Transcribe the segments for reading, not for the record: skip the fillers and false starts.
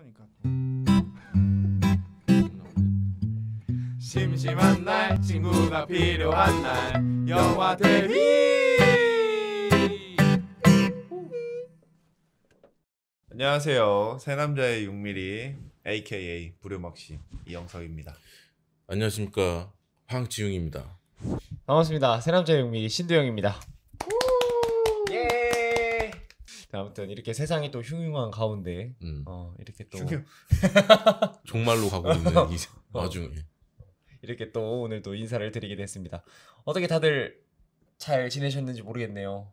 그러니까 심심한 날 친구가 필요한 날 영화 대리. 안녕하세요. 새 남자의 6mm AKA 부류먹씨 이영석입니다. 안녕하십니까, 황지웅입니다. 반갑습니다. 새남자의 용미 신두영입니다. 예. 아무튼 이렇게 세상이 또 흉흉한 가운데 이렇게 또 종말로 가고 있는 이 와중에 이렇게 또 오늘 또 인사를 드리게 됐습니다. 어떻게 다들 잘 지내셨는지 모르겠네요.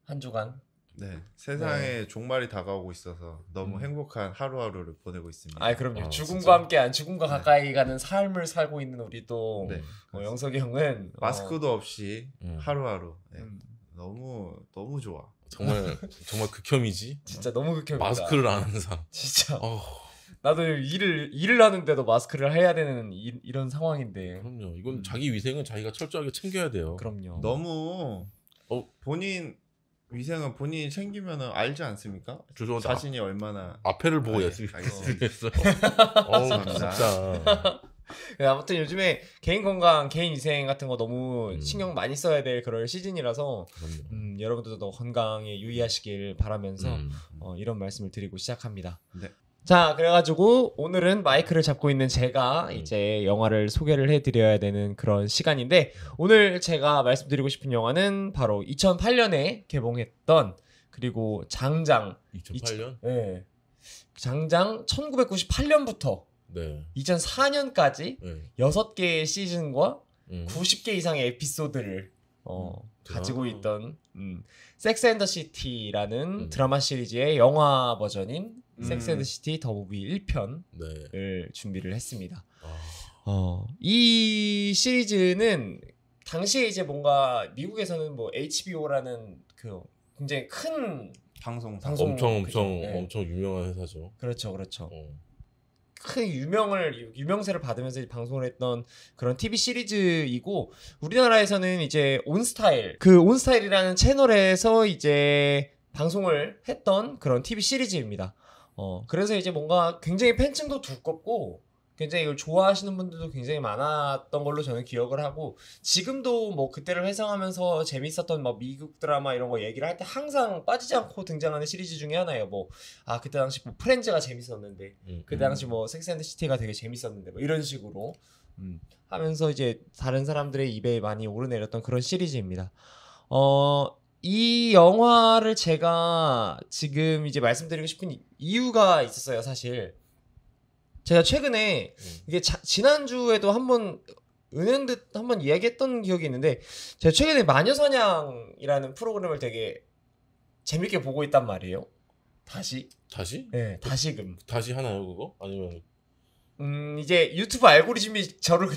한 주간. 네, 세상에 종말이 다가오고 있어서 너무 행복한 하루하루를 보내고 있습니다. 아, 그럼요. 죽음과 진짜? 함께한 죽음과 가까이 가는 삶을 살고 있는 우리 또 네, 영석이 형은 마스크도 없이 하루하루 너무 좋아. 정말 극혐이지. 진짜 너무 극혐이다. 마스크를 안 하는 사람. 진짜. 나도 일을 하는데도 마스크를 해야 되는 이런 상황인데. 그럼요. 이건 자기 위생은 자기가 철저하게 챙겨야 돼요. 그럼요. 너무 본인 위생은 본인이 챙기면은 알지 않습니까? 죄송한데 자신이 얼마나 앞에를 보고 네, 예술했어. 감사합니다. 진짜. 아무튼 요즘에 개인 건강, 개인 위생 같은 거 너무 신경 많이 써야 될 그럴 시즌이라서 여러분들도 더 건강에 유의하시길 바라면서 이런 말씀을 드리고 시작합니다. 네. 자, 그래가지고 오늘은 마이크를 잡고 있는 제가 이제 영화를 소개를 해드려야 되는 그런 시간인데, 오늘 제가 말씀드리고 싶은 영화는 바로 2008년에 개봉했던, 그리고 장장 2008년? 네. 장장 1998년부터 네. 2004년까지 네. 6개의 시즌과 90개 이상의 에피소드를 가지고 드라마. 있던 섹스 앤 더 시티라는 드라마 시리즈의 영화 버전인 섹스 앤 더 시티 더 무비 1편을 네. 준비를 했습니다. 이 시리즈는 당시에 이제 뭔가 미국에서는 뭐 HBO라는 그 굉장히 큰 방송 엄청 유명한 회사죠. 그렇죠. 큰 유명세를 받으면서 이제 방송을 했던 그런 TV 시리즈이고, 우리나라에서는 이제 온스타일이라는 채널에서 이제 방송을 했던 그런 TV 시리즈입니다. 그래서 이제 뭔가 굉장히 팬층도 두껍고 굉장히 이걸 좋아하시는 분들도 굉장히 많았던 걸로 저는 기억을 하고, 지금도 뭐 그때를 회상하면서 재밌었던 뭐 미국 드라마 이런 거 얘기를 할 때 항상 빠지지 않고 등장하는 시리즈 중에 하나예요. 그때 당시 뭐 프렌즈가 재밌었는데, 그때 당시 뭐 섹스 앤드 시티가 되게 재밌었는데, 뭐 이런 식으로 하면서 이제 다른 사람들의 입에 많이 오르내렸던 그런 시리즈입니다. 이 영화를 제가 지금 이제 말씀드리고 싶은 이유가 있었어요, 사실. 제가 최근에 이게 지난주에도 한번 은연듯 한번 이야기했던 기억이 있는데, 제가 최근에 마녀사냥이라는 프로그램을 되게 재밌게 보고 있단 말이에요. 다시? 네, 다시금. 다시 하나요, 그거? 아니면 이제 유튜브 알고리즘이 저를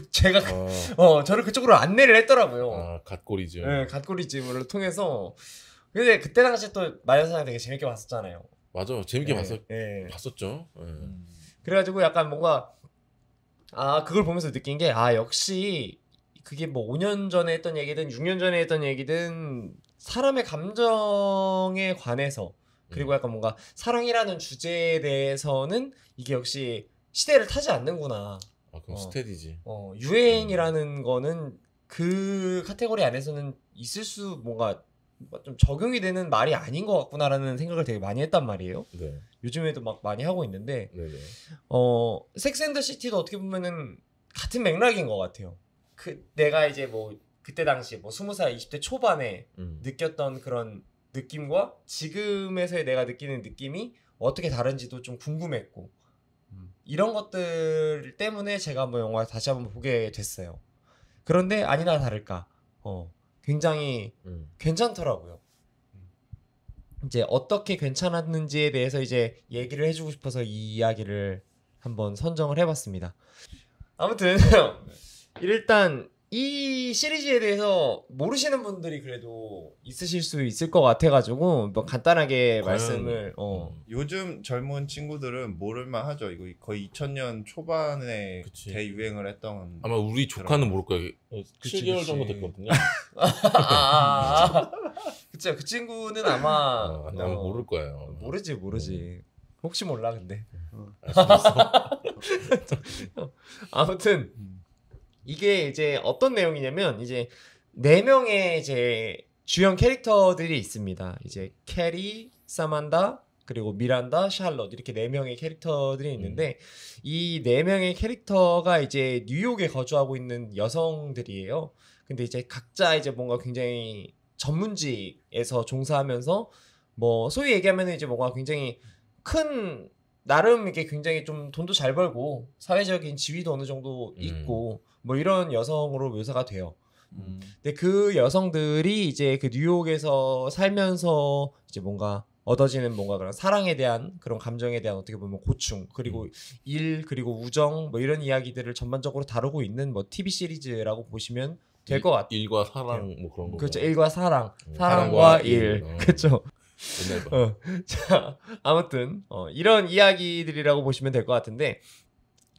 그쪽으로 안내를 했더라고요. 갓고리즘. 네, 갓고리즘을 통해서. 근데 그때 당시 또 마녀사냥 되게 재밌게 봤었잖아요. 맞아, 재밌게 네. 봤었죠. 그래가지고 약간 뭔가 그걸 보면서 느낀 게, 역시 그게 뭐 5년 전에 했던 얘기든 6년 전에 했던 얘기든 사람의 감정에 관해서, 그리고 약간 뭔가 사랑이라는 주제에 대해서는 이게 역시 시대를 타지 않는구나. 그럼 스테디지. 유행이라는 거는 그 카테고리 안에서는 있을 수 뭔가 좀 적용이 되는 말이 아닌 것 같구나라는 생각을 되게 많이 했단 말이에요. 네. 요즘에도 막 많이 하고 있는데, 네네. 섹스 앤 더 시티도 어떻게 보면은 같은 맥락인 것 같아요. 내가 이제 뭐 그때 당시 뭐 20살 20대 초반에 느꼈던 그런 느낌과 지금에서의 내가 느끼는 느낌이 어떻게 다른지도 좀 궁금했고, 이런 것들 때문에 제가 한번 영화 다시 한번 보게 됐어요. 그런데 아니나 다를까 굉장히 괜찮더라고요. 이제 어떻게 괜찮았는지에 대해서 이제 얘기를 해주고 싶어서 이 이야기를 한번 선정을 해봤습니다. 아무튼 일단 이 시리즈에 대해서 모르시는 분들이 그래도 있으실 수 있을 것 같아가지고 뭐 간단하게 말씀을 요즘 젊은 친구들은 모를만 하죠. 이거 거의 2000년 초반에 대유행을 했던. 아마 우리 조카는 모를 거예요. 7개월 정도 됐거든요. 그쵸. 그 친구는 아마 모를 거예요. 모르지. 혹시 몰라 근데. 알 수도 있어. 아무튼 이게 이제 어떤 내용이냐면 이제 4명의 이제 주연 캐릭터들이 있습니다. 이제 캐리, 사만다, 그리고 미란다, 샬럿 이렇게 4명의 캐릭터들이 있는데 이 4명의 캐릭터가 이제 뉴욕에 거주하고 있는 여성들이에요. 근데 이제 각자 이제 뭔가 굉장히 전문직에서 종사하면서 뭐 소위 얘기하면 이제 뭔가 굉장히 큰 나름 이게 굉장히 좀 돈도 잘 벌고 사회적인 지위도 어느 정도 있고 뭐 이런 여성으로 묘사가 돼요. 근데 그 여성들이 이제 그 뉴욕에서 살면서 이제 뭔가 얻어지는 뭔가 그런 사랑에 대한 그런 감정에 대한 어떻게 보면 고충 그리고 일 그리고 우정 뭐 이런 이야기들을 전반적으로 다루고 있는 뭐 TV 시리즈라고 보시면 될 것 같아요. 일과 사랑 뭐 그런 거. 그렇죠. 일과 사랑, 사랑과 사랑과 일. 일. 그렇죠. 옛날 거. 자, 아무튼 이런 이야기들이라고 보시면 될 것 같은데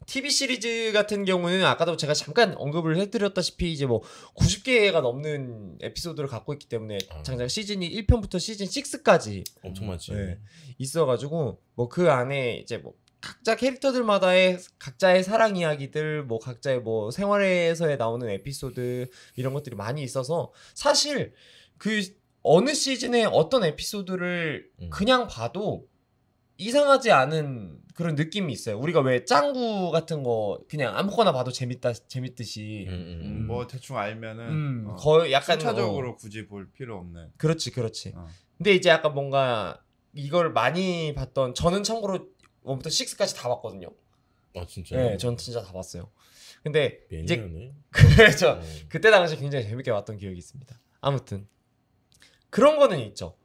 TV 시리즈 같은 경우는 아까도 제가 잠깐 언급을 해드렸다시피 이제 뭐 90개가 넘는 에피소드를 갖고 있기 때문에 장장 시즌이 1편부터 시즌 6까지 엄청 많지. 네, 있어가지고 뭐 그 안에 이제 뭐 각자 캐릭터들마다의 각자의 사랑 이야기들 뭐 각자의 뭐 생활에서에 나오는 에피소드 이런 것들이 많이 있어서 사실 그 어느 시즌에 어떤 에피소드를 그냥 봐도 이상하지 않은 그런 느낌이 있어요. 우리가 왜 짱구 같은 거 그냥 아무거나 봐도 재밌듯이 뭐 대충 알면은 거의 약간 순차적으로 굳이 볼 필요 없는. 그렇지. 근데 이제 약간 뭔가 이걸 많이 봤던 저는 참고로 1부터 6까지 다 봤거든요. 아 진짜? 네, 전 진짜 다 봤어요. 근데 이제 매니아네. 그렇죠. 그때 당시 굉장히 재밌게 봤던 기억이 있습니다. 아무튼 그런 거는 있죠.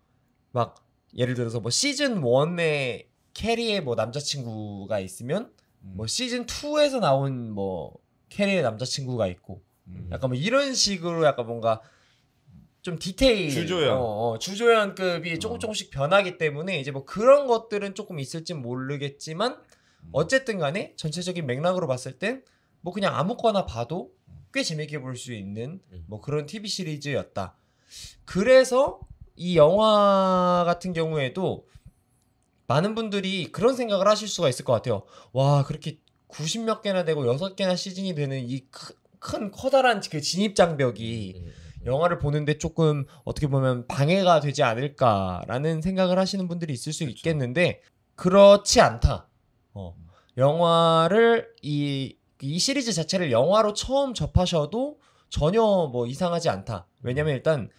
막 예를 들어서 뭐 시즌 1에 캐리의 뭐 남자친구가 있으면 뭐 시즌 2에서 나온 뭐 캐리의 남자친구가 있고 약간 뭐 이런 식으로 약간 뭔가 좀 디테일 주조연 주조연급이 조금씩 변하기 때문에 이제 뭐 그런 것들은 조금 있을지 모르겠지만 어쨌든 간에 전체적인 맥락으로 봤을 땐 뭐 그냥 아무거나 봐도 꽤 재밌게 볼 수 있는 뭐 그런 TV 시리즈였다. 그래서 이 영화 같은 경우에도 많은 분들이 그런 생각을 하실 수가 있을 것 같아요. 와, 그렇게 90몇 개나 되고 6개나 시즌이 되는 이 큰 커다란 그 진입 장벽이 영화를 보는데 조금 어떻게 보면 방해가 되지 않을까라는 생각을 하시는 분들이 있을 수 있겠는데 그렇지 않다. 영화를 이 시리즈 자체를 영화로 처음 접하셔도 전혀 뭐 이상하지 않다. 왜냐면 일단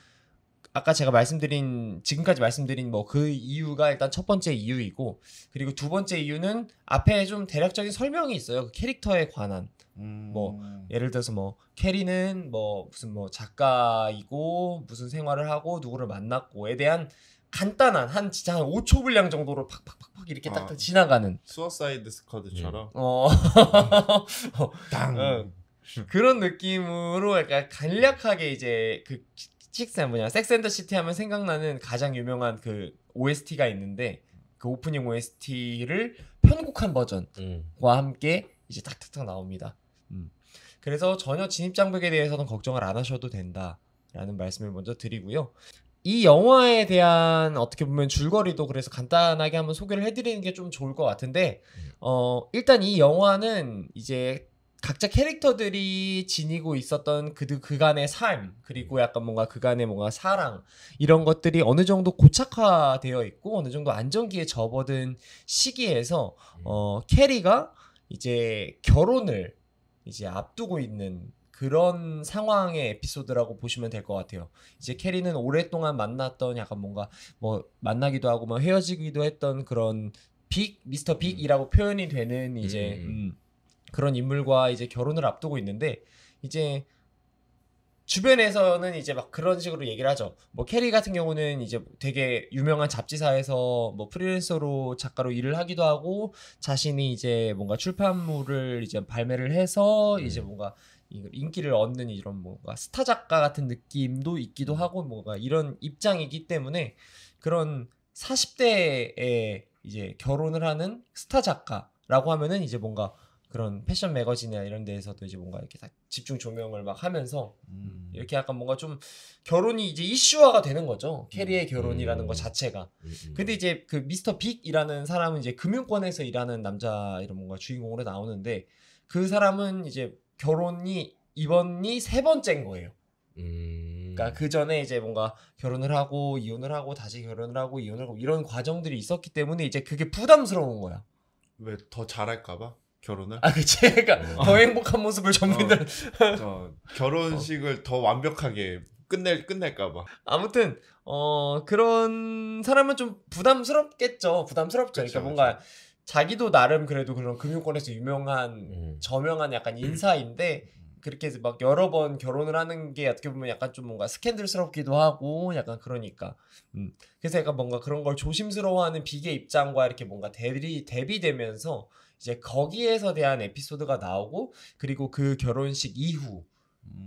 아까 제가 지금까지 말씀드린 뭐 그 이유가 일단 첫 번째 이유이고 그리고 두 번째 이유는 앞에 좀 대략적인 설명이 있어요. 그 캐릭터에 관한. 뭐 예를 들어서 뭐 캐리는 뭐 무슨 뭐 작가이고 무슨 생활을 하고 누구를 만났고에 대한 간단한 진짜 한 5초 분량 정도로 팍팍팍팍 이렇게 딱딱 지나가는 수어사이드 스쿼드처럼 당 그런 느낌으로 약간 간략하게 이제 그 섹스 앤 더 시티 하면 생각나는 가장 유명한 그 OST가 있는데 그 오프닝 OST를 편곡한 버전과 함께 이제 탁탁탁 나옵니다. 그래서 전혀 진입장벽에 대해서는 걱정을 안 하셔도 된다라는 말씀을 먼저 드리고요. 이 영화에 대한 어떻게 보면 줄거리도 그래서 간단하게 한번 소개를 해드리는 게 좀 좋을 것 같은데 일단 이 영화는 이제 각자 캐릭터들이 지니고 있었던 그간의 삶 그리고 약간 뭔가 그간의 뭔가 사랑 이런 것들이 어느 정도 고착화되어 있고 어느 정도 안정기에 접어든 시기에서 캐리가 이제 결혼을 이제 앞두고 있는 그런 상황의 에피소드라고 보시면 될 것 같아요. 이제 캐리는 오랫동안 만났던 약간 뭔가 뭐 만나기도 하고 뭐 헤어지기도 했던 그런 미스터 빅이라고 표현이 되는 이제 그런 인물과 이제 결혼을 앞두고 있는데 이제 주변에서는 이제 막 그런 식으로 얘기를 하죠. 뭐 캐리 같은 경우는 이제 되게 유명한 잡지사에서 뭐 프리랜서로 작가로 일을 하기도 하고 자신이 이제 뭔가 출판물을 이제 발매를 해서 이제 뭔가 인기를 얻는 이런 뭔가 스타 작가 같은 느낌도 있기도 하고 뭔가 이런 입장이기 때문에 그런 40대에 이제 결혼을 하는 스타 작가라고 하면은 이제 뭔가 그런 패션 매거진이나 이런 데에서도 이제 뭔가 이렇게 다 집중 조명을 막 하면서 이렇게 약간 뭔가 좀 결혼이 이제 이슈화가 되는 거죠. 캐리의 결혼이라는 것 자체가. 근데 이제 그 미스터 빅이라는 사람은 이제 금융권에서 일하는 남자 이런 뭔가 주인공으로 나오는데 그 사람은 이제 결혼이 이번이 3번째인 거예요. 그러니까 그 전에 이제 뭔가 결혼을 하고 이혼을 하고 다시 결혼을 하고 이혼을 하고 이런 과정들이 있었기 때문에 이제 그게 부담스러운 거야. 왜 더 잘할까봐 결혼을? 아, 그치. 그러니까 더 행복한 모습을 전문들 결혼식을 더 완벽하게 끝낼까봐. 아무튼 그런 사람은 좀 부담스럽겠죠. 부담스럽죠. 그쵸, 그러니까 뭔가 자기도 나름 그래도 그런 금융권에서 유명한 저명한 약간 인사인데 그렇게 해서 막 여러 번 결혼을 하는 게 어떻게 보면 약간 좀 뭔가 스캔들스럽기도 하고 약간 그러니까 그래서 약간 뭔가 그런 걸 조심스러워하는 빅의 입장과 이렇게 뭔가 대비되면서 이제 거기에서 대한 에피소드가 나오고 그리고 그 결혼식 이후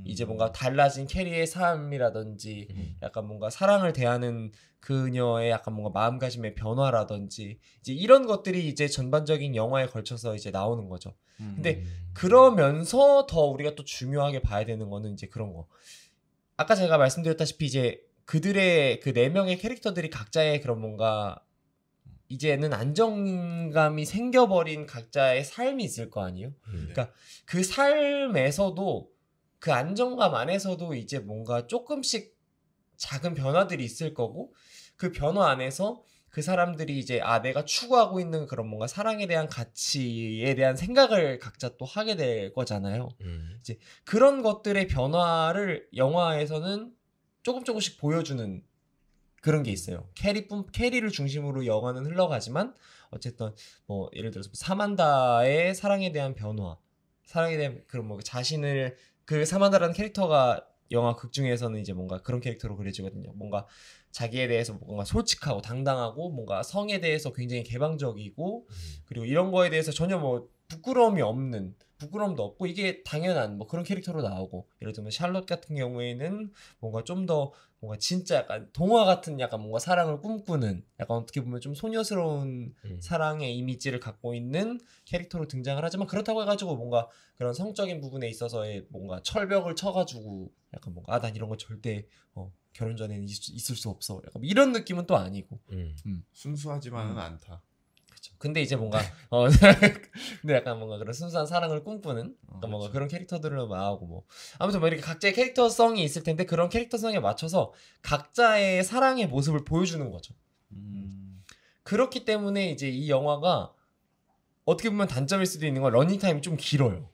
이제 뭔가 달라진 캐리의 삶이라든지 약간 뭔가 사랑을 대하는 그녀의 약간 뭔가 마음가짐의 변화라든지 이제 이런 것들이 이제 전반적인 영화에 걸쳐서 이제 나오는 거죠. 근데 그러면서 더 우리가 또 중요하게 봐야 되는 거는 이제 그런 거. 아까 제가 말씀드렸다시피 이제 그들의 그 4명의 캐릭터들이 각자의 그런 뭔가 이제는 안정감이 생겨버린 각자의 삶이 있을 거 아니에요? 그러니까 그 삶에서도 그 안정감 안에서도 이제 뭔가 조금씩 작은 변화들이 있을 거고 그 변화 안에서 그 사람들이 이제 내가 추구하고 있는 그런 뭔가 사랑에 대한 가치에 대한 생각을 각자 또 하게 될 거잖아요. 이제 그런 것들의 변화를 영화에서는 조금씩 보여주는 그런 게 있어요. 캐리를 중심으로 영화는 흘러가지만 어쨌든 뭐 예를 들어서 사만다의 사랑에 대한 변화, 사랑에 대한 그런 뭐 자신을 그 사만다라는 캐릭터가 영화 극 중에서는 이제 뭔가 그런 캐릭터로 그려지거든요. 뭔가 자기에 대해서 뭔가 솔직하고 당당하고 뭔가 성에 대해서 굉장히 개방적이고 그리고 이런 거에 대해서 전혀 뭐 부끄러움도 없고 이게 당연한 뭐 그런 캐릭터로 나오고 예를 들면 샬롯 같은 경우에는 뭔가 좀 더 뭔가 진짜 약간 동화 같은 약간 뭔가 사랑을 꿈꾸는 약간 어떻게 보면 좀 소녀스러운 사랑의 이미지를 갖고 있는 캐릭터로 등장을 하지만 그렇다고 해가지고 뭔가 그런 성적인 부분에 있어서의 뭔가 철벽을 쳐가지고 약간 뭔가 난 이런 거 절대 결혼 전에는 있을 수 없어 약간 이런 느낌은 또 아니고 순수하지만은 않다. 그렇죠. 근데 이제 뭔가 근데 약간 뭔가 그런 순수한 사랑을 꿈꾸는 뭔가 그렇죠. 그런 캐릭터들로 나오고 뭐 아무튼 뭐 이렇게 각자의 캐릭터성이 있을 텐데 그런 캐릭터성에 맞춰서 각자의 사랑의 모습을 보여주는 거죠. 그렇기 때문에 이제 이 영화가 어떻게 보면 단점일 수도 있는 건 러닝 타임이 좀 길어요.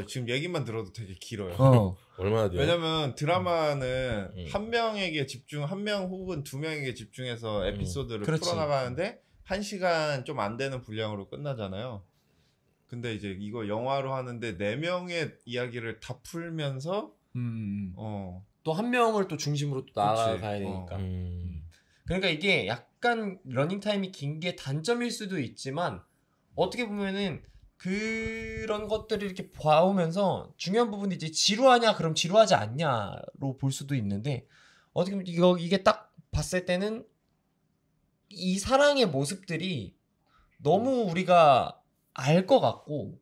지금 얘기만 들어도 되게 길어요. 얼마나 돼요? 왜냐면 드라마는 한 명에게 한 명 혹은 2명에게 집중해서 에피소드를 그렇지. 풀어나가는데 1시간 좀 안 되는 분량으로 끝나잖아요. 근데 이제 이거 영화로 하는데 4명의 이야기를 다 풀면서 또 한 명을 또 중심으로 또 나아가야 되니까. 그러니까 이게 약간 러닝 타임이 긴 게 단점일 수도 있지만 어떻게 보면은 그런 것들을 이렇게 봐오면서 중요한 부분이 이제 지루하냐 그럼 지루하지 않냐로 볼 수도 있는데 어떻게 보면 이게 딱 봤을 때는 이 사랑의 모습들이 너무 우리가 알 것 같고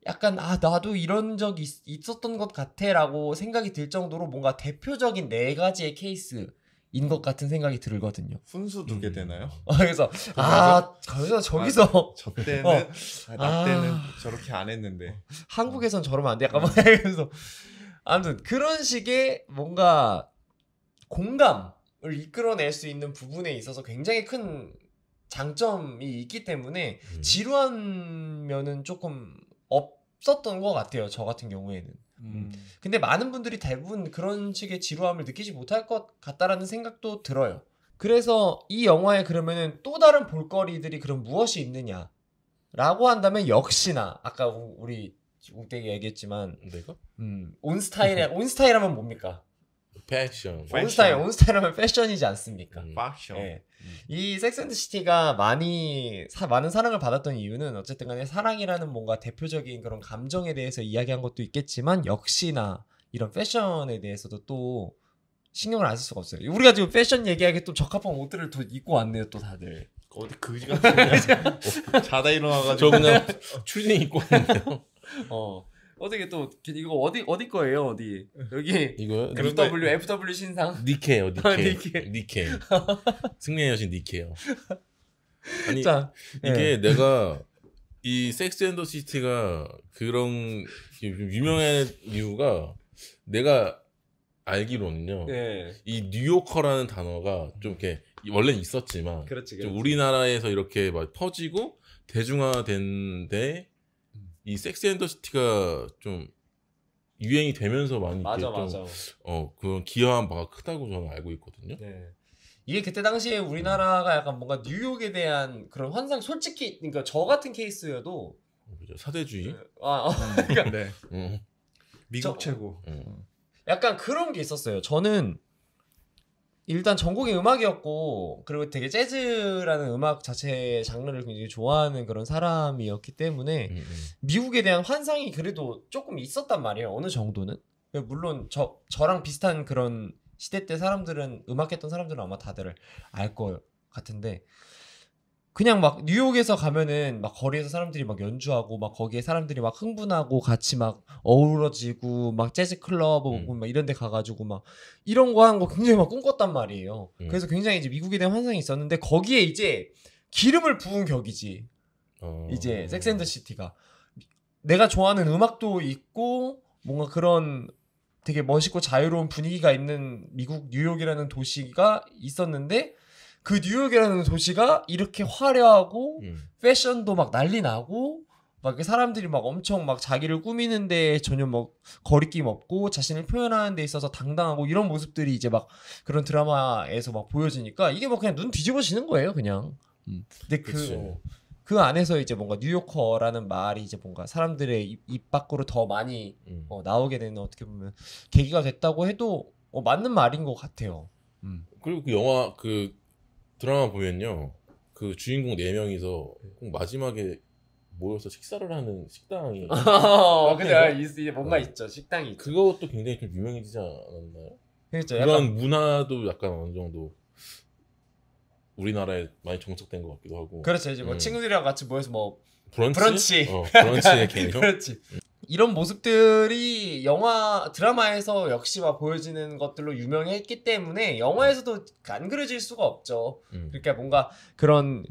약간 나도 이런 적이 있었던 것 같아 라고 생각이 들 정도로 뭔가 대표적인 4가지의 케이스인 것 같은 생각이 들거든요. 훈수 두게 되나요? 그래서 저기서 저 때는 나 때는 저렇게 안 했는데 한국에선 저러면 안 돼. 약간 그래서 아무튼 그런 식의 뭔가 공감을 이끌어낼 수 있는 부분에 있어서 굉장히 큰 장점이 있기 때문에 지루한 면은 조금 없었던 것 같아요. 저 같은 경우에는. 근데 많은 분들이 대부분 그런 식의 지루함을 느끼지 못할 것 같다라는 생각도 들어요. 그래서 이 영화에 그러면은 또 다른 볼거리들이 그럼 무엇이 있느냐 라고 한다면 역시나 아까 우리 웅땡이 얘기했지만 내가? 온스타일 하면 뭡니까? 패션. 온스타일 하면 패션이지 않습니까? 패션. 네. 이 섹스앤더시티가 많은 사랑을 받았던 이유는 어쨌든 간에 사랑이라는 뭔가 대표적인 그런 감정에 대해서 이야기한 것도 있겠지만 역시나 이런 패션에 대해서도 또 신경을 안 쓸 수가 없어요. 우리가 지금 패션 얘기하기 또 적합한 옷들을 또 입고 왔네요, 또 다들. 어디 그지 같은 자다 일어나가지고 저 그냥 추리닝 입고 왔는데요. 어떻게 또 이거 어디 거예요? 어디 여기 이거요? FW 신상. 니케요, 니케. 니케. 승리의 여신 니케요. 아니 자, 이게 내가 이 섹스 앤더 시티가 그런 유명한 이유가 내가 알기로는요. 네. 이 뉴요커라는 단어가 좀 이렇게 원래는 있었지만 그렇지. 좀 우리나라에서 이렇게 막 퍼지고 대중화된데 이 섹스 앤더 시티가 좀 유행이 되면서 많이 맞아. 그런 기여한 바가 크다고 저는 알고 있거든요. 네. 이게 그때 당시에 우리나라가 약간 뭔가 뉴욕에 대한 그런 환상, 솔직히 그러니까 저 같은 케이스여도 그죠. 사대주의. 그러니까 네. 미국 최고. 약간 그런 게 있었어요. 저는 일단 전공이 음악이었고 그리고 되게 재즈라는 음악 자체 장르를 굉장히 좋아하는 그런 사람이었기 때문에 미국에 대한 환상이 그래도 조금 있었단 말이에요. 어느 정도는. 물론 저랑 비슷한 그런 시대 때 사람들은 음악했던 사람들은 아마 다들 알 거 같은데 그냥 막 뉴욕에서 가면은 막 거리에서 사람들이 막 연주하고 막 거기에 사람들이 막 흥분하고 같이 막 어우러지고 막 재즈 클럽 막 이런 데 가가지고 막 이런 거 하는 거 굉장히 막 꿈꿨단 말이에요. 그래서 굉장히 이제 미국에 대한 환상이 있었는데 거기에 이제 기름을 부은 격이지. 이제 섹스 앤더 시티가 내가 좋아하는 음악도 있고 뭔가 그런 되게 멋있고 자유로운 분위기가 있는 미국 뉴욕이라는 도시가 있었는데 그 뉴욕이라는 도시가 이렇게 화려하고 패션도 막 난리 나고 막 사람들이 막 엄청 막 자기를 꾸미는데 전혀 뭐 거리낌 없고 자신을 표현하는 데 있어서 당당하고 이런 모습들이 이제 막 그런 드라마에서 막 보여지니까 이게 뭐 그냥 눈 뒤집어지는 거예요 그냥. 근데 그 안에서 이제 뭔가 뉴요커라는 말이 이제 뭔가 사람들의 입 밖으로 더 많이 나오게 되는 어떻게 보면 계기가 됐다고 해도 맞는 말인 것 같아요. 그리고 그 영화 그 드라마 보면요, 그 주인공 4명이서 꼭 마지막에 모여서 식사를 하는 식당이 근데 뭔가 있죠. 식당이 있죠. 그것도 굉장히 좀 유명해지지 않았나요? 그렇죠. 그런 문화도 약간 어느 정도 우리나라에 많이 정착된 것 같기도 하고. 그렇죠. 이제 뭐 친구들이랑 같이 모여서 뭐 브런치? 브런치의 개념. 그렇지. 이런 모습들이 드라마에서 역시 막 보여지는 것들로 유명했기 때문에 영화에서도 안 그려질 수가 없죠. 그러니까 뭔가 그런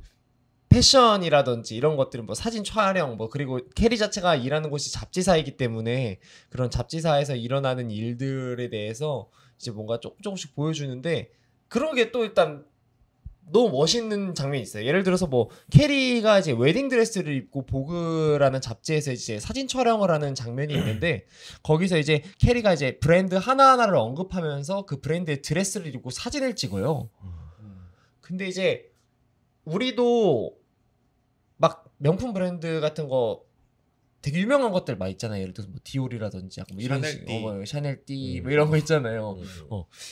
패션이라든지 이런 것들은 뭐 사진 촬영 뭐 그리고 캐리 자체가 일하는 곳이 잡지사이기 때문에 그런 잡지사에서 일어나는 일들에 대해서 이제 뭔가 조금씩 보여주는데 그런 게 또 일단 너무 멋있는 장면이 있어요. 예를 들어서 뭐 캐리가 이제 웨딩 드레스를 입고 보그라는 잡지에서 이제 사진 촬영을 하는 장면이 있는데 거기서 이제 캐리가 이제 브랜드 하나하나를 언급하면서 그 브랜드의 드레스를 입고 사진을 찍어요. 근데 이제 우리도 막 명품 브랜드 같은 거 되게 유명한 것들 많이 있잖아요. 예를 들어서 뭐 디올이라든지 약간 뭐 이런 샤넬띠 뭐 이런 거 있잖아요.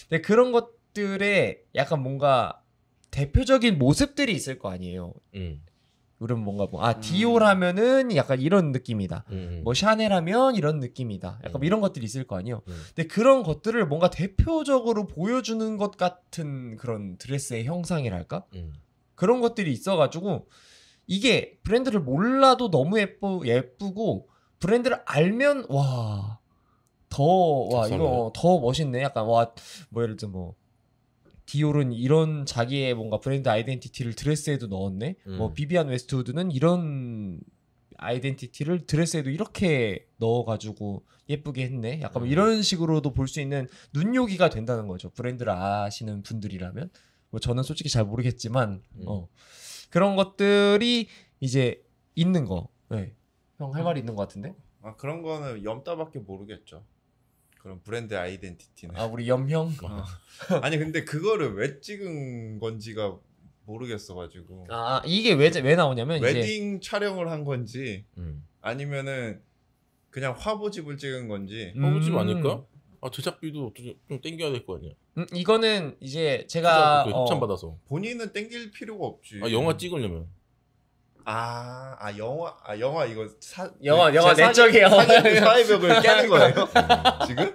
근데 그런 것들에 약간 뭔가 대표적인 모습들이 있을 거 아니에요. 우리는 뭔가 디올 하면은 약간 이런 느낌이다. 뭐 샤넬 하면 이런 느낌이다. 약간 이런 것들이 있을 거 아니에요. 근데 그런 것들을 뭔가 대표적으로 보여주는 것 같은 그런 드레스의 형상이랄까? 그런 것들이 있어가지고 이게 브랜드를 몰라도 너무 예쁘고 브랜드를 알면 이거 더 멋있네. 약간 뭐 예를 들어 뭐 디올은 이런 자기의 뭔가 브랜드 아이덴티티를 드레스에도 넣었네. 뭐 비비안 웨스트우드는 이런 아이덴티티를 드레스에도 이렇게 넣어가지고 예쁘게 했네. 약간 뭐 이런 식으로도 볼 수 있는 눈요기가 된다는 거죠. 브랜드를 아시는 분들이라면. 뭐 저는 솔직히 잘 모르겠지만 그런 것들이 이제 있는 거. 네. 형 할 말이 있는 것 같은데? 그런 거는 염따밖에 모르겠죠. 그런 브랜드 아이덴티티는. 우리 염형? 아니 근데 그거를 왜 찍은 건지가 모르겠어가지고. 이게 왜 나오냐면 웨딩 이제 촬영을 한 건지 아니면은 그냥 화보집을 찍은 건지. 화보집 아닐까? 제작비도 좀 땡겨야 될 거 아니야. 이거는 이제 제가 협찬 받아서 본인은 땡길 필요가 없지. 영화 찍으려면. 영화 이거 영화 내적이에요. 사회벽을 깨는 거예요. 지금?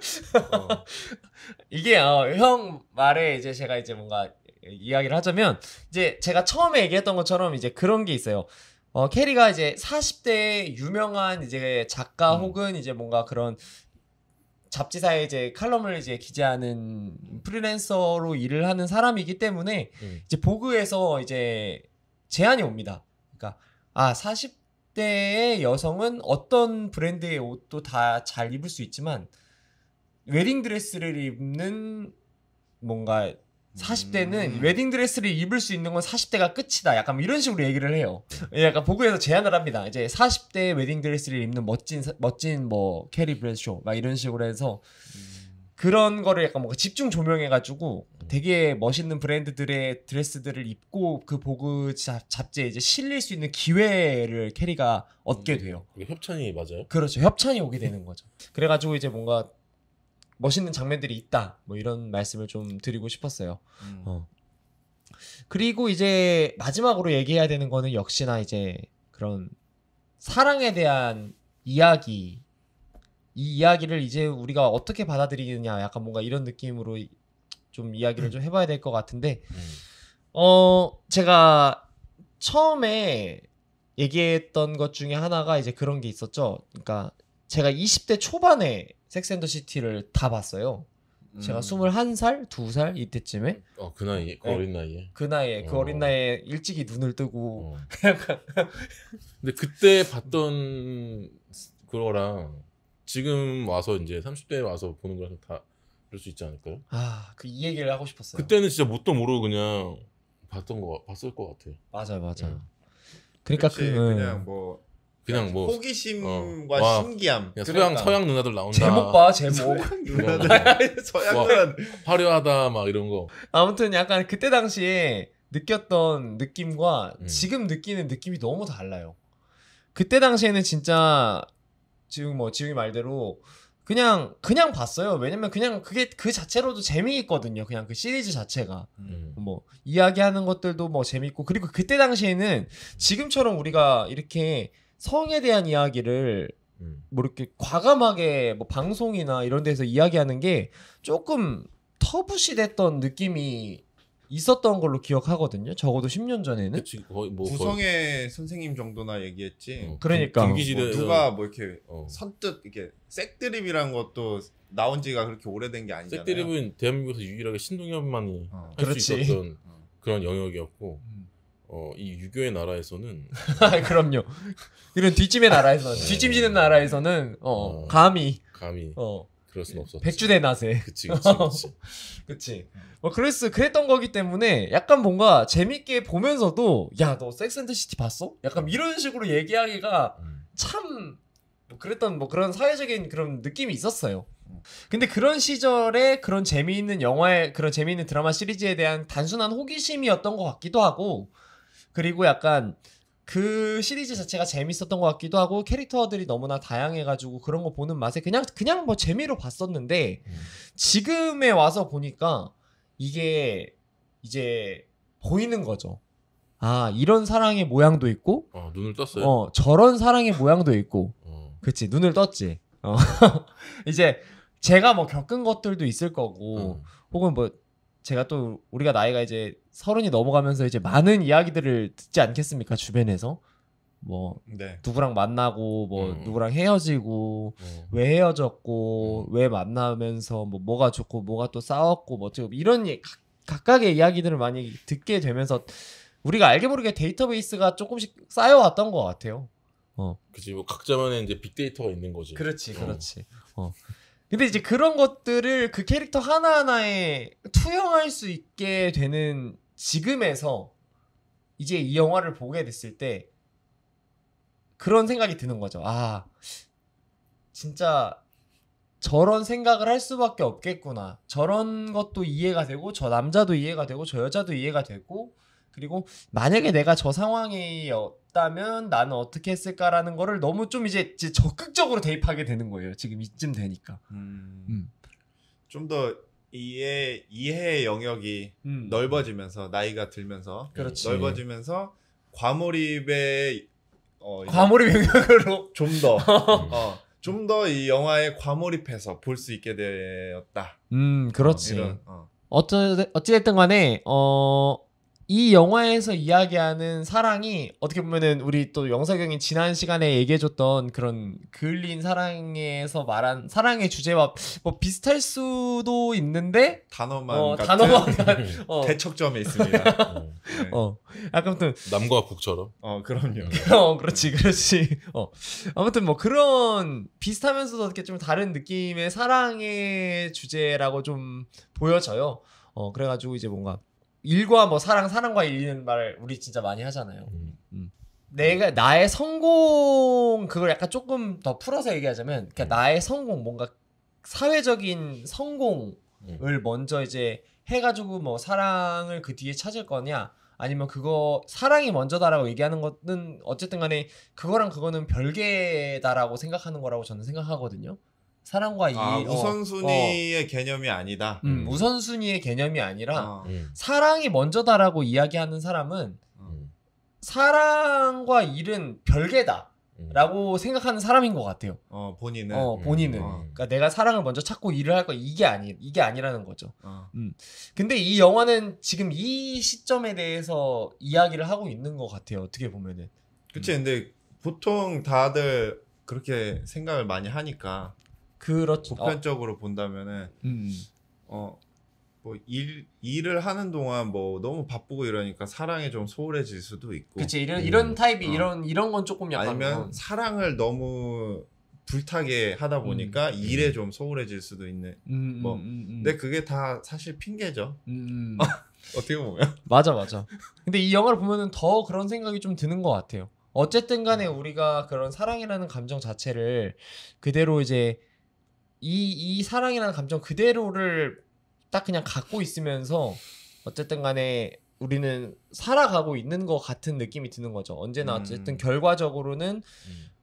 이게 형 말에 이제 제가 이제 뭔가 이야기를 하자면 이제 제가 처음에 얘기했던 것처럼 이제 그런 게 있어요. 캐리가 이제 40대 유명한 이제 작가 혹은 이제 뭔가 그런 잡지사에 이제 칼럼을 이제 기재하는 프리랜서로 일을 하는 사람이기 때문에 이제 보그에서 이제 제안이 옵니다. 그러니까 40대의 여성은 어떤 브랜드의 옷도 다 잘 입을 수 있지만 웨딩 드레스를 입는 뭔가 40대는 웨딩 드레스를 입을 수 있는 건 40대가 끝이다. 약간 이런 식으로 얘기를 해요. 약간 보고에서 제안을 합니다. 이제 40대 웨딩 드레스를 입는 멋진 뭐 캐리 브래드쇼 막 이런 식으로 해서 그런 거를 약간 뭔가 집중 조명해가지고 되게 멋있는 브랜드들의 드레스들을 입고 그 보그 잡지에 이제 실릴 수 있는 기회를 캐리가 얻게 돼요. 협찬이 맞아요? 그렇죠. 협찬이 오게 되는 거죠. 그래가지고 이제 뭔가 멋있는 장면들이 있다. 뭐 이런 말씀을 좀 드리고 싶었어요. 그리고 이제 마지막으로 얘기해야 되는 거는 역시나 이제 그런 사랑에 대한 이야기. 이 이야기를 이제 우리가 어떻게 받아들이느냐. 약간 뭔가 이런 느낌으로 좀 이야기를 좀 해봐야 될 것 같은데, 제가 처음에 얘기했던 것 중에 하나가 이제 그런 게 있었죠. 그러니까 제가 20대 초반에 섹스 앤 더 시티를 다 봤어요. 제가 21살, 2살 이때쯤에. 그 나이에, 그 어린 나이에. 그 나이에, 그 어린 나이에 일찍이 눈을 뜨고. 근데 그때 봤던 그거랑 지금 와서 이제 30대에 와서 보는 거랑 다 그럴 수 있지 않을까요? 이 얘기를 하고 싶었어요. 그때는 진짜 뭣도 모르고 그냥 봤을 것 같아. 맞아요. 그러니까 그냥 뭐 호기심과 신기함. 서양 누나들 나온다. 제목 봐, 제목. 누나들 서양 누나 화려하다 막 이런 거. 아무튼 약간 그때 당시에 느꼈던 느낌과 지금 느끼는 느낌이 너무 달라요. 그때 당시에는 진짜 지웅이 말대로 그냥 봤어요. 왜냐면 그냥 그게 그 자체로도 재미있거든요. 그냥 그 시리즈 자체가 뭐 이야기하는 것들도 뭐 재밌고, 그리고 그때 당시에는 지금처럼 우리가 이렇게 성에 대한 이야기를 뭐 이렇게 과감하게 뭐 방송이나 이런 데서 이야기하는 게 조금 터부시됐던 느낌이 있었던 걸로 기억하거든요. 적어도 10년 전에는. 그치, 거의 뭐 구성의 선생님 정도나 얘기했지. 그러니까 김기시대 누가 뭐 이렇게 선뜻 이렇게 색드립이란 것도 나온 지가 그렇게 오래된 게 아니잖아요. 색드립은 대한민국에서 유일하게 신동엽만이 할 수 그렇지. 있었던 그런 영역이었고, 이 유교의 나라에서는 그럼요. 이런 뒷짐의 나라에서는 뒷짐지는 나라에서는 감히 그럴 순 없었지. 백주대낮에. 그치. 그치. 뭐 그랬던 거기 때문에 약간 뭔가 재밌게 보면서도 야, 너 섹스 앤 더 시티 봤어? 약간 이런 식으로 얘기하기가 참 뭐 그랬던 뭐 그런 사회적인 그런 느낌이 있었어요. 근데 그런 시절에 그런 재미있는 영화에 그런 재미있는 드라마 시리즈에 대한 단순한 호기심이었던 것 같기도 하고, 그리고 약간 그 시리즈 자체가 재밌었던 것 같기도 하고, 캐릭터들이 너무나 다양해가지고 그런 거 보는 맛에 그냥 뭐 재미로 봤었는데, 지금에 와서 보니까 이게 이제 보이는 거죠. 이런 사랑의 모양도 있고, 눈을 떴어요. 저런 사랑의 모양도 있고, 그치, 눈을 떴지. 이제 제가 뭐 겪은 것들도 있을 거고, 혹은 뭐 제가 또 우리가 나이가 이제 30이 넘어가면서 이제 많은 이야기들을 듣지 않겠습니까? 주변에서 뭐 누구랑 만나고 뭐 누구랑 헤어지고 왜 헤어졌고 왜 만나면서 뭐 뭐가 좋고 뭐가 또 싸웠고 뭐 이런 각각의 이야기들을 많이 듣게 되면서 우리가 알게 모르게 데이터베이스가 조금씩 쌓여왔던 것 같아요. 그치, 뭐 각자만의 이제 빅데이터가 있는 거지. 그렇지. 근데 이제 그런 것들을 그 캐릭터 하나하나에 투영할 수 있게 되는 지금에서 이제 이 영화를 보게 됐을 때 그런 생각이 드는 거죠. 진짜 저런 생각을 할 수밖에 없겠구나. 저런 것도 이해가 되고, 저 남자도 이해가 되고, 저 여자도 이해가 되고, 그리고 만약에 내가 저 상황이었다면 나는 어떻게 했을까라는 거를 너무 좀 이제 적극적으로 대입하게 되는 거예요. 지금 이쯤 되니까. 좀 더 이해의 영역이 넓어지면서, 나이가 들면서 그렇지. 넓어지면서 과몰입의 과몰입 영역으로 좀 더 이 영화에 과몰입해서 볼 수 있게 되었다. 그렇지. 이런 어찌됐든 간에 이 영화에서 이야기하는 사랑이 어떻게 보면은 우리 또 영석형이 지난 시간에 얘기해줬던 그런 그을린 사랑에서 말한 사랑의 주제와 뭐 비슷할 수도 있는데 단어만 같은 단어만 대척점에 있습니다. 네. 아무튼 남과 북처럼. 그럼요. 그렇지. 아무튼 뭐 그런 비슷하면서도 이렇게 좀 다른 느낌의 사랑의 주제라고 좀 보여져요. 그래가지고 이제 뭔가 일과 뭐 사랑과 일이는 말 우리 진짜 많이 하잖아요. 내가 나의 성공 그걸 약간 조금 더 풀어서 얘기하자면 그러니까 나의 성공 뭔가 사회적인 성공을 먼저 이제 해가지고 뭐 사랑을 그 뒤에 찾을 거냐 아니면 그거 사랑이 먼저다라고 얘기하는 것은 어쨌든 간에 그거는 별개다라고 생각하는 거라고 저는 생각하거든요. 사랑과 우선순위의 개념이 아니다. 우선순위의 개념이 아니라 사랑이 먼저다라고 이야기하는 사람은 사랑과 일은 별개다라고 생각하는 사람인 것 같아요. 본인은. 그러니까 내가 사랑을 먼저 찾고 일을 할 거야. 이게 아니라는 거죠. 근데 이 영화는 지금 이 시점에 대해서 이야기를 하고 있는 것 같아요. 어떻게 보면은. 그치. 근데 보통 다들 그렇게 생각을 많이 하니까. 그렇죠. 보편적으로 본다면은 뭐 일을 하는 동안 뭐 너무 바쁘고 이러니까 사랑에 좀 소홀해질 수도 있고. 그치. 이런 타입이 이런 건 조금 약간 아니면 사랑을 너무 불타게 하다 보니까 일에 좀 소홀해질 수도 있는. 근데 그게 다 사실 핑계죠. 어떻게 보면. 맞아. 근데 이 영화를 보면은 더 그런 생각이 좀 드는 것 같아요. 어쨌든 간에 우리가 그런 사랑이라는 감정 자체를 그대로 이제 이 사랑이라는 감정 그대로를 딱 그냥 갖고 있으면서 어쨌든 간에 우리는 살아가고 있는 것 같은 느낌이 드는 거죠. 언제나 어쨌든 결과적으로는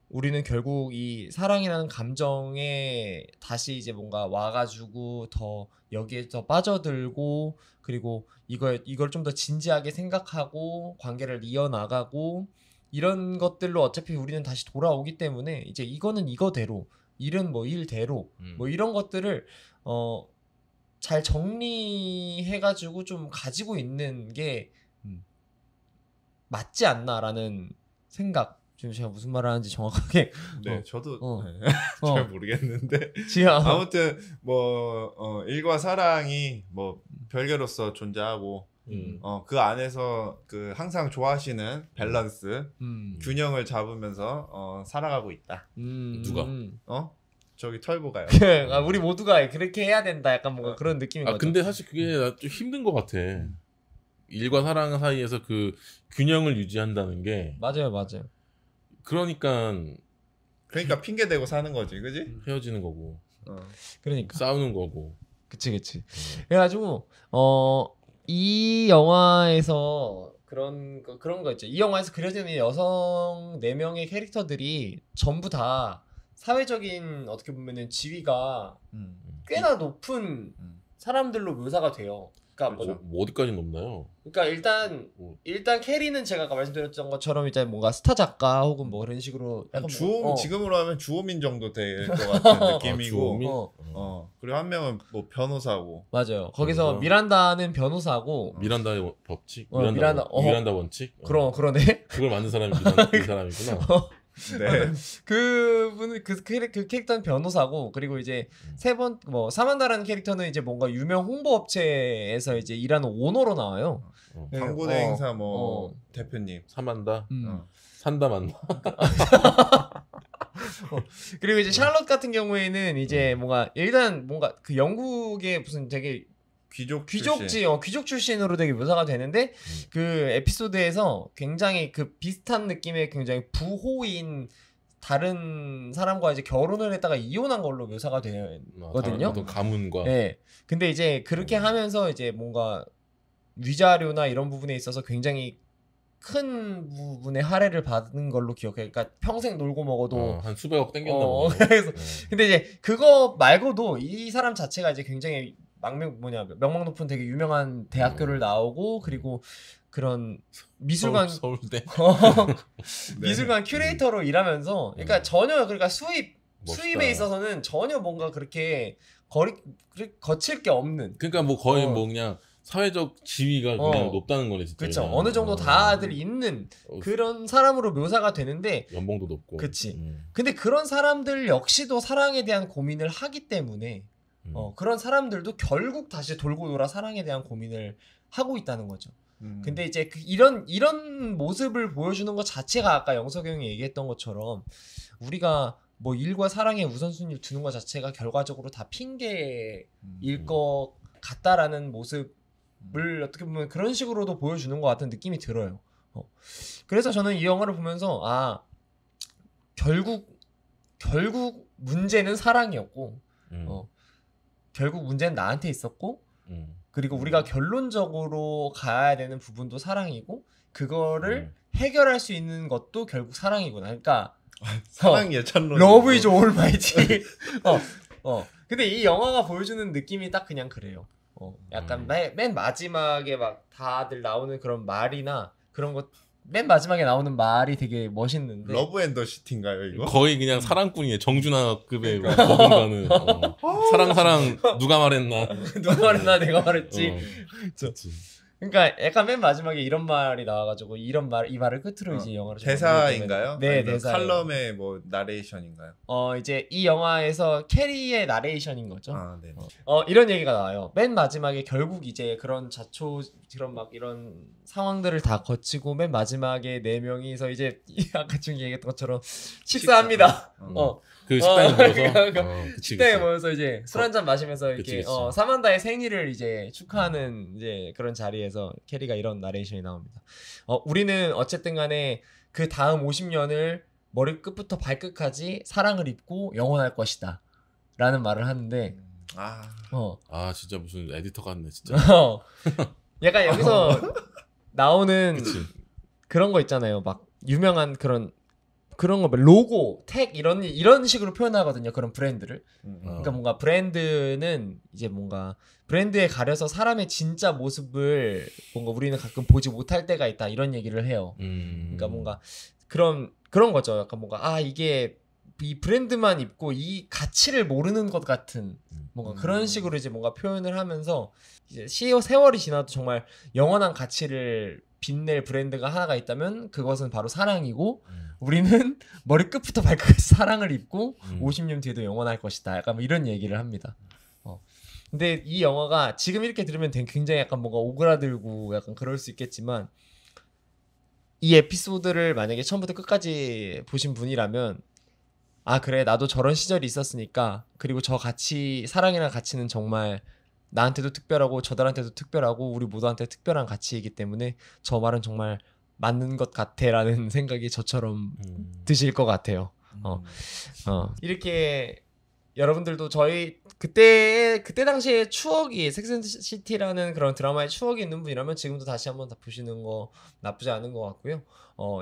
우리는 결국 이 사랑이라는 감정에 다시 이제 뭔가 와가지고 더 여기에 더 빠져들고 그리고 이걸 좀 더 진지하게 생각하고 관계를 이어나가고 이런 것들로 어차피 우리는 다시 돌아오기 때문에 이제 이거는 이거대로 일은 뭐 일대로 뭐 이런 것들을 잘 정리해가지고 좀 가지고 있는 게 맞지 않나라는 생각. 지금 제가 무슨 말을 하는지 정확하게 저도 잘 모르겠는데 지금 아무튼 뭐 일과 사랑이 뭐 별개로서 존재하고 그 안에서 그 항상 좋아하시는 밸런스 균형을 잡으면서 살아가고 있다. 누가? 저기 털보가요. 우리 모두가 그렇게 해야 된다. 약간 뭔가 그런 느낌인 거죠. 근데 사실 그게 좀 힘든 것 같아. 일과 사랑 사이에서 그 균형을 유지한다는 게 맞아요. 그러니까 핑계 대고 사는 거지, 그지? 헤어지는 거고. 그러니까 싸우는 거고. 그치. 그래가지고 이 영화에서 그런 거 있죠. 이 영화에서 그려지는 여성 4명의 캐릭터들이 전부 다 사회적인 어떻게 보면은 지위가 꽤나 높은 사람들로 묘사가 돼요. 그러니까 뭐 어디까지 높나요? 그러니까 일단 캐리는 제가 아까 말씀드렸던 것처럼 이제 뭔가 스타 작가 혹은 뭐 그런 식으로 약간 지금으로 하면 주호민 정도 될 것 같은 느낌이고 그리고 한 명은 뭐 변호사고. 맞아요. 거기서 미란다는 변호사고 미란다의 법칙? 미란다 원칙? 그러네. 그걸 만든 사람이 이 사람이구나. 네. 그분은 그 캐릭터는 변호사고 그리고 이제 사만다라는 캐릭터는 이제 뭔가 유명 홍보 업체에서 이제 일하는 오너로 나와요. 광고 대행사 대표님. 사만다. 산다 만다. 그리고 이제 샬롯 같은 경우에는 이제 일단 그 영국의 무슨 되게 귀족 출신으로 되게 묘사가 되는데 그 에피소드에서 굉장히 그 비슷한 느낌의 굉장히 부호인 다른 사람과 이제 결혼을 했다가 이혼한 걸로 묘사가 되거든요. 어떤 가문과. 네. 근데 이제 그렇게 하면서 이제 뭔가 위자료나 이런 부분에 있어서 굉장히 큰 부분의 할애를 받는 걸로 기억해요. 그러니까 평생 놀고 먹어도 한 수백억 땡겼나 보네. 그래서 근데 이제 그거 말고도 이 사람 자체가 이제 굉장히 명망 높은 되게 유명한 대학교를 나오고 그리고 그런 미술관 서울대 미술관 큐레이터로 일하면서 그러니까 전혀 수입 수입에 있어서는 전혀 뭔가 그렇게 거칠 게 없는. 그러니까 뭐 거의 뭐 그냥 사회적 지위가 그냥 높다는 거네 진짜. 그렇죠. 어느 정도 다들 있는 그런 사람으로 묘사가 되는데 연봉도 높고. 그렇지. 근데 그런 사람들 역시도 사랑에 대한 고민을 하기 때문에 그런 사람들도 결국 다시 돌고 돌아 사랑에 대한 고민을 하고 있다는 거죠. 근데 이제 이런 모습을 보여주는 것 자체가 아까 영석이 형이 얘기했던 것처럼 우리가 뭐 일과 사랑에 우선순위를 두는 것 자체가 결과적으로 다 핑계일 것 같다라는 모습을 어떻게 보면 그런 식으로도 보여주는 것 같은 느낌이 들어요. 그래서 저는 이 영화를 보면서 결국 문제는 사랑이었고 결국 문제는 나한테 있었고 그리고 우리가 결론적으로 가야 되는 부분도 사랑이고 그거를 해결할 수 있는 것도 결국 사랑이구나. 그러니까 사랑이 예찬론. 러브 이즈 올마이티. 근데 이 영화가 보여주는 느낌이 딱 그냥 그래요. 약간 맨 마지막에 막 다들 나오는 그런 말이나 그런 것 맨 마지막에 나오는 말이 되게 멋있는데 러브 앤 더 시티인가요 이거? 거의 그냥 사랑꾼이에요. 정준하급의 버금가는 사랑 누가 말했나 내가 말했지. 그러니까 약간 맨 마지막에 이런 말이 나와가지고 이 말을 끝으로 이제 영화를 대사인가요? 네, 대사. 칼럼의 뭐 나레이션인가요? 이제 이 영화에서 캐리의 나레이션인 거죠. 네. 이런 얘기가 나와요. 맨 마지막에 결국 이제 그런 그런 막 이런 상황들을 다 거치고 맨 마지막에 4명이서 이제 아까 좀 얘기했던 것처럼 식사합니다. 그 식당에 모여서 식당에 모여서 이제 술 한잔 마시면서 이렇게 사만다의 생일을 이제 축하하는 이제 그런 자리에서 캐리가 이런 나레이션이 나옵니다. 우리는 어쨌든 간에 그 다음 50년을 머리끝부터 발끝까지 사랑을 입고 영원할 것이다 라는 말을 하는데 진짜 무슨 에디터 같네 진짜. 약간 여기서 나오는 그런 거 있잖아요. 막 유명한 그런 거 로고, 택 이런 식으로 표현하거든요. 그런 브랜드를. 그러니까 뭔가 브랜드는 이제 뭔가 브랜드에 가려서 사람의 진짜 모습을 뭔가 우리는 가끔 보지 못할 때가 있다 이런 얘기를 해요. 그러니까 뭔가 그런 거죠. 약간 뭔가 이게 이 브랜드만 입고 이 가치를 모르는 것 같은 뭔가 그런 식으로 이제 뭔가 표현을 하면서 이제 세월이 지나도 정말 영원한 가치를 빛낼 브랜드가 하나가 있다면 그것은 바로 사랑이고 우리는 머리끝부터 발끝까지 사랑을 입고 50년 뒤에도 영원할 것이다. 약간 뭐 이런 얘기를 합니다. 근데 이 영화가 지금 이렇게 들으면 굉장히 약간 뭔가 오그라들고 약간 그럴 수 있겠지만 이 에피소드를 만약에 처음부터 끝까지 보신 분이라면 그래 나도 저런 시절이 있었으니까 그리고 저 가치 사랑이라는 가치는 정말 나한테도 특별하고 저들한테도 특별하고 우리 모두한테 특별한 가치이기 때문에 저 말은 정말 맞는 것 같아라는 생각이 저처럼 드실 것 같아요. 이렇게 여러분들도 저희 그때 당시의 추억이 섹스앤더시티라는 그런 드라마의 추억이 있는 분이라면 지금도 다시 한번 다 보시는 거 나쁘지 않은 것 같고요.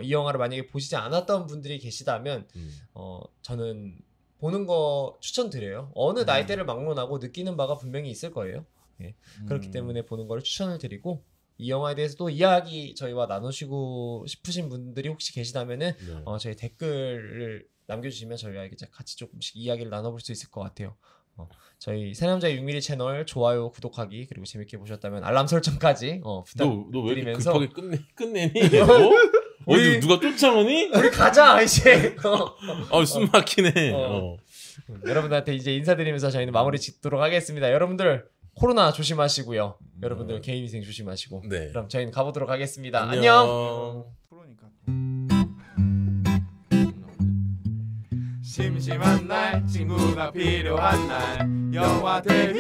이 영화를 만약에 보시지 않았던 분들이 계시다면 저는 보는 거 추천드려요. 어느 나이대를 막론하고 느끼는 바가 분명히 있을 거예요. 그렇기 때문에 보는 걸 추천을 드리고 이 영화에 대해서도 이야기 저희와 나누시고 싶으신 분들이 혹시 계시다면은 저희 댓글을 남겨주시면 저희와 이제 같이 조금씩 이야기를 나눠볼 수 있을 것 같아요. 저희 새남자의 6mm 채널 좋아요, 구독하기 그리고 재밌게 보셨다면 알람 설정까지 부탁드리면서 너 왜 이렇게 급하게 끝내니? 어디 누가 쫓아오니? 우리 가자 이제. 숨 막히네. 여러분들한테 이제 인사드리면서 저희는 마무리 짓도록 하겠습니다. 여러분들 코로나 조심하시고요. 여러분들 개인위생 조심하시고. 그럼 저희는 가보도록 하겠습니다. 안녕. 심심한 날 친구가 필요한 날 영화 대비